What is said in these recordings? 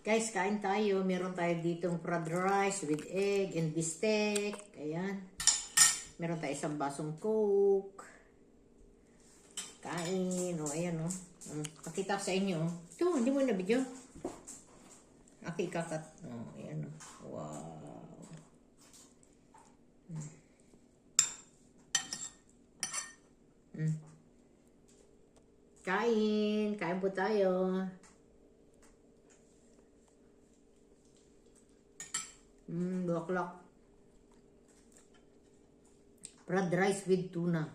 Guys, kain tayo. Meron tayo ditong fried rice with egg and bistec. Ayan. Meron tayo isang basong coke. Kain. O, ayan o. Pakita ko sa inyo. Ito, hindi mo na video. Aki kakat. O, ayan o. Wow. Kain. Kain po tayo. 2 o'clock. Fried rice with tuna.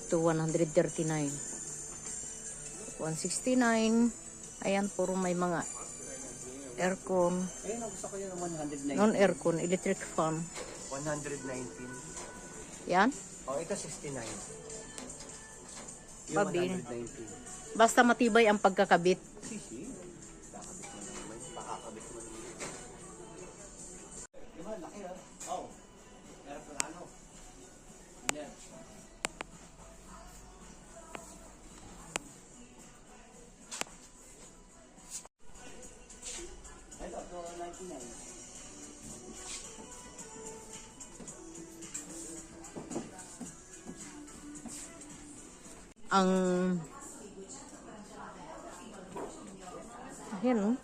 To 139. 169. Ayan, puro may mga aircon. Ayun, gusto ko yung 119. Non-aircon, electric fan. 119. Yan. Oh, ito 69. Yung Pabili. 119. Basta matibay ang pagkakabit. Sisi. Kakabit mo naman. Pakakabit mo naman. Diba, laki ha? Oo. Aeroplano. Yan. Ito, 99. Ang ayan oh.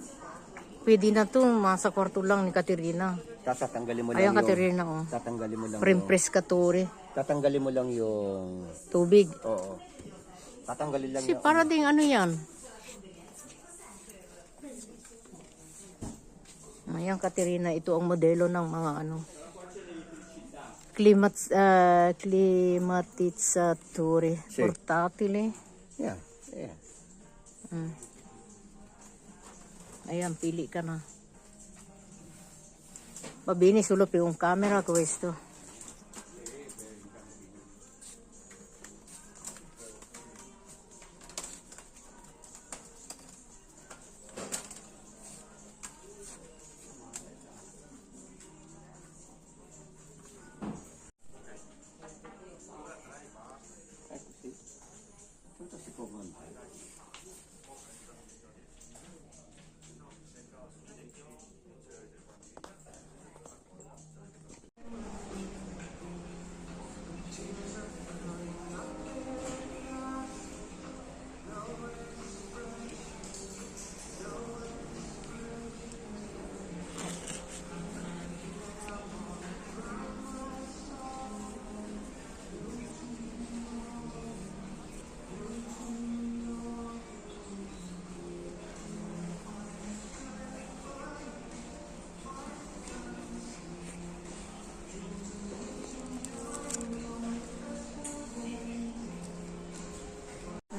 Pwede na to, masa kwarto lang ni Katerina. Tatanggalin mo lang Ayan yung... Katerina oh. Tatanggalin mo lang Prempres Katore. Tatanggalin mo lang yung... Tubig. Oo. Tatanggalin lang Kasi yung... para ding ano yan. Ayan Katerina, ito ang modelo ng mga ano. Climatizatore. Portatile. Yeah. Yeah. Ayan, pili ka na. Mabini sulop yung camera ko esto.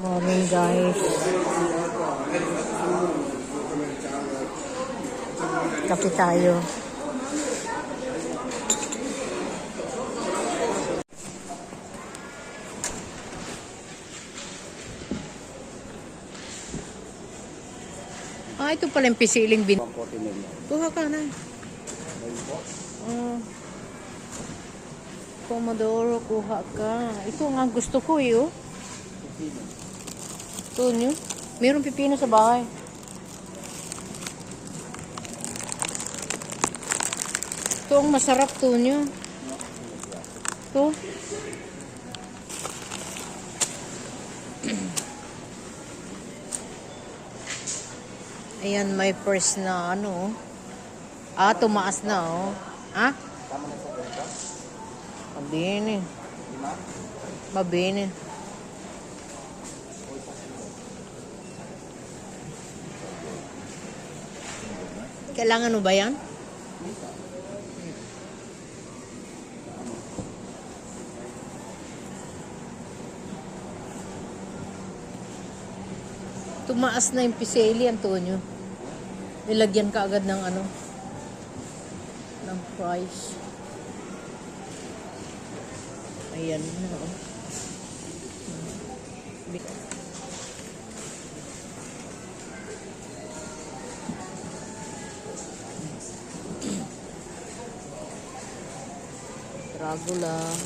Morning guys. Kape tayo. Ito pala yung pisiling bin. Kuha ka na. Pomodoro, kuha ka. Ito nga gusto ko eh. Oh. Ito nyo. Mayroong pipino sa bahay. Ito ang masarap to nyo. Ito. Ayan, may first na ano. Tumaas na oh. Ha? Mabini. Mabini. Kailangan mo ba yan? Tumaas na yung piseli, Antonio. Nilagyan ka agad ng ano? Ng price. Ayan na oh. Trago lang.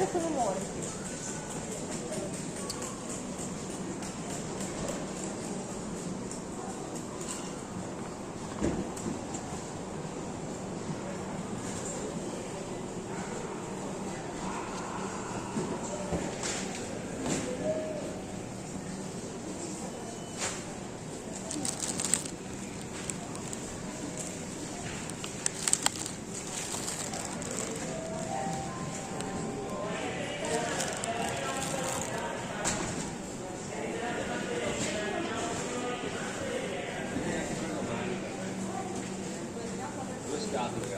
Kuno mo.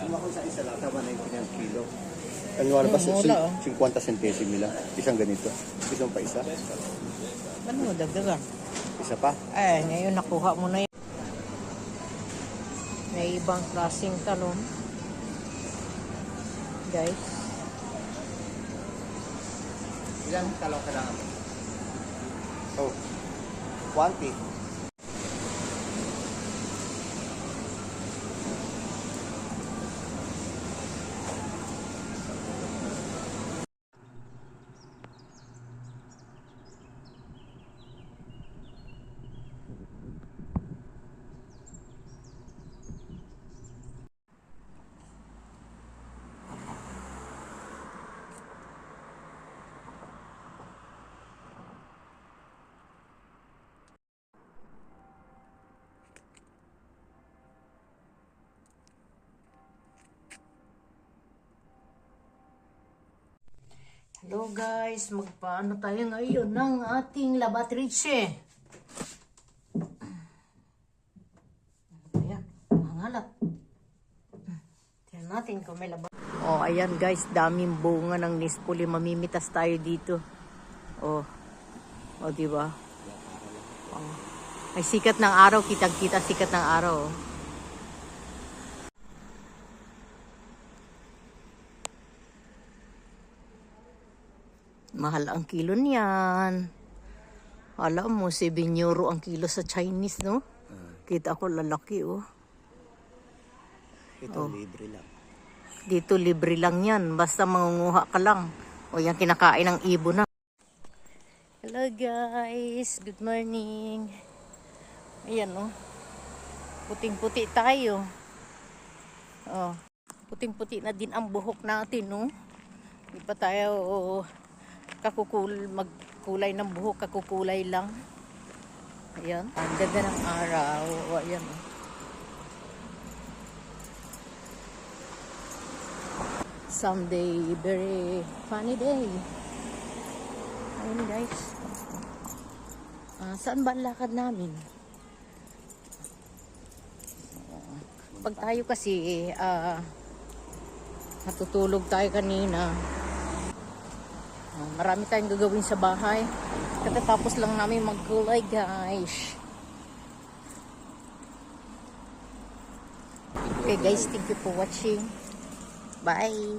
Kung ako sa isa lata, 190 ang kilo. Ang lumalabas, Mula, oh. 50 centesimo nila. Isang ganito. Isang pa isa. Ano mo dagdagan? Isa pa. Eh, ngayon nakuha mo na yun. May ibang klaseng talong. Guys. Ilang talong kailangan mo? Oh, 20. Hello guys, magpaano tayo ngayon ng ating labatriche. Ayan, mangalat. Tingnan natin kung may labat. Oh, ayan guys, daming bunga ng nispuli. Mamimitas tayo dito. Oh, oh diba? Oh. Ay sikat ng araw, kitang-kita sikat ng araw. Oh. Mahal ang kilo niyan. Alam mo, 7 euro ang kilo sa Chinese, no? Kita ko lalaki, oh. Ito, libre lang. Dito libre lang yan. Basta mangunguha ka lang. O yan, kinakain ng ibon na. Hello guys. Good morning. Ayan, oh. Puting-puti tayo. Oh. Puting-puti na din ang buhok natin, no? Hindi pa tayo... magkulay ng buhok, kakukulay lang. Ayan, ang ganda ng araw. Ayan. Someday, very funny day. Ayan guys. Saan ba ang lakad namin? Pag tayo kasi natutulog tayo kanina. Marami tayong gagawin sa bahay. Katatapos lang namin magkulay, guys. Okay, guys. Thank you for watching. Bye.